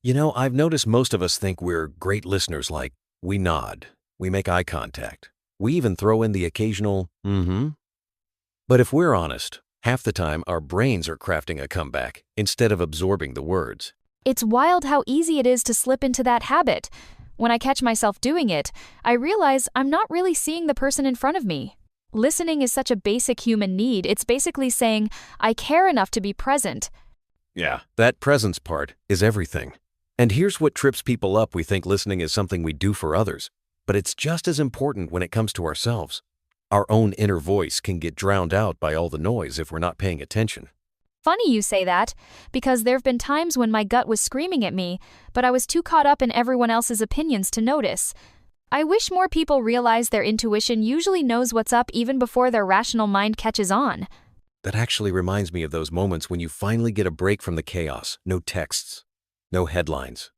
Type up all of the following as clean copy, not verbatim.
I've noticed most of us think we're great listeners, like we nod, we make eye contact, we even throw in the occasional, But if we're honest, half the time our brains are crafting a comeback instead of absorbing the words. It's wild how easy it is to slip into that habit. When I catch myself doing it, I realize I'm not really seeing the person in front of me. Listening is such a basic human need. It's basically saying, I care enough to be present. Yeah, that presence part is everything. And here's what trips people up: we think listening is something we do for others, but it's just as important when it comes to ourselves. Our own inner voice can get drowned out by all the noise if we're not paying attention. Funny you say that, because there've been times when my gut was screaming at me, but I was too caught up in everyone else's opinions to notice. I wish more people realize their intuition usually knows what's up even before their rational mind catches on. That actually reminds me of those moments when you finally get a break from the chaos. No texts, no headlines,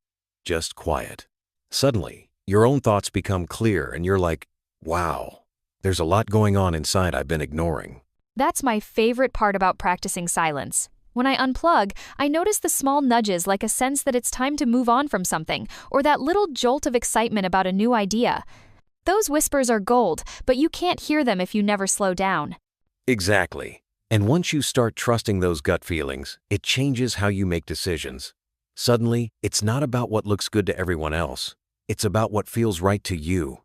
just quiet. Suddenly, your own thoughts become clear and you're like, wow, there's a lot going on inside I've been ignoring. That's my favorite part about practicing silence. When I unplug, I notice the small nudges, like a sense that it's time to move on from something, or that little jolt of excitement about a new idea. Those whispers are gold, but you can't hear them if you never slow down. Exactly. And once you start trusting those gut feelings, it changes how you make decisions. Suddenly, it's not about what looks good to everyone else. It's about what feels right to you.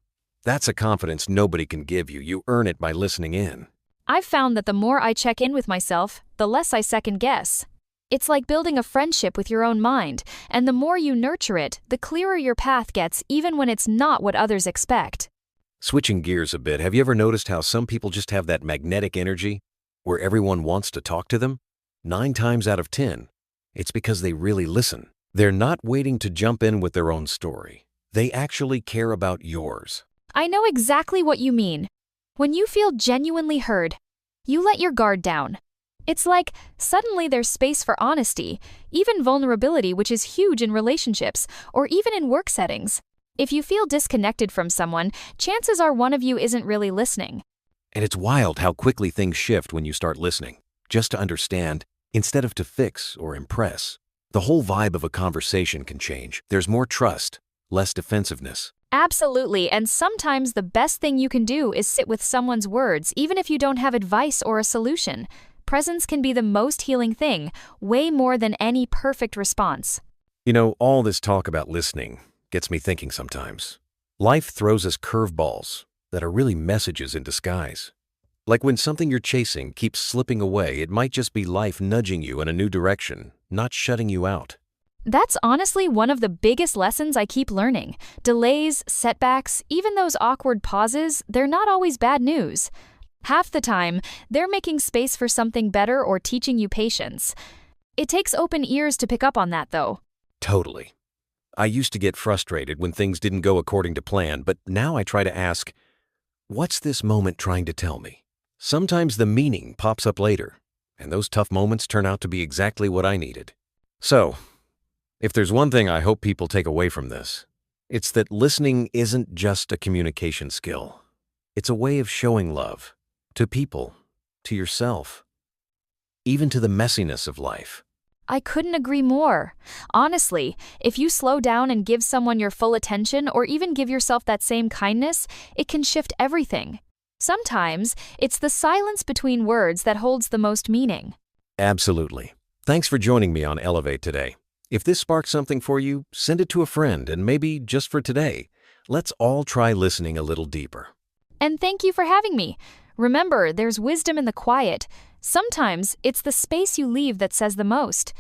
That's a confidence nobody can give you. You earn it by listening in. I've found that the more I check in with myself, the less I second guess. It's like building a friendship with your own mind, and the more you nurture it, the clearer your path gets, even when it's not what others expect. Switching gears a bit, have you ever noticed how some people just have that magnetic energy where everyone wants to talk to them? 9 times out of 10, it's because they really listen. They're not waiting to jump in with their own story. They actually care about yours. I know exactly what you mean. When you feel genuinely heard, you let your guard down. It's like suddenly there's space for honesty, even vulnerability, which is huge in relationships or even in work settings. If you feel disconnected from someone, chances are one of you isn't really listening. And it's wild how quickly things shift when you start listening, just to understand, instead of to fix or impress. The whole vibe of a conversation can change. There's more trust, less defensiveness. Absolutely, and sometimes the best thing you can do is sit with someone's words, even if you don't have advice or a solution. Presence can be the most healing thing, way more than any perfect response. All this talk about listening gets me thinking sometimes. Life throws us curveballs that are really messages in disguise. Like when something you're chasing keeps slipping away, it might just be life nudging you in a new direction, not shutting you out. That's honestly one of the biggest lessons I keep learning. Delays, setbacks, even those awkward pauses, they're not always bad news. Half the time, they're making space for something better or teaching you patience. It takes open ears to pick up on that, though. Totally. I used to get frustrated when things didn't go according to plan, but now I try to ask, what's this moment trying to tell me? Sometimes the meaning pops up later, and those tough moments turn out to be exactly what I needed. So, if there's one thing I hope people take away from this, it's that listening isn't just a communication skill. It's a way of showing love to people, to yourself, even to the messiness of life. I couldn't agree more. Honestly, if you slow down and give someone your full attention or even give yourself that same kindness, it can shift everything. Sometimes, it's the silence between words that holds the most meaning. Absolutely. Thanks for joining me on Elevate today. If this sparks something for you, send it to a friend, and maybe just for today, let's all try listening a little deeper. And thank you for having me. Remember, there's wisdom in the quiet. Sometimes it's the space you leave that says the most.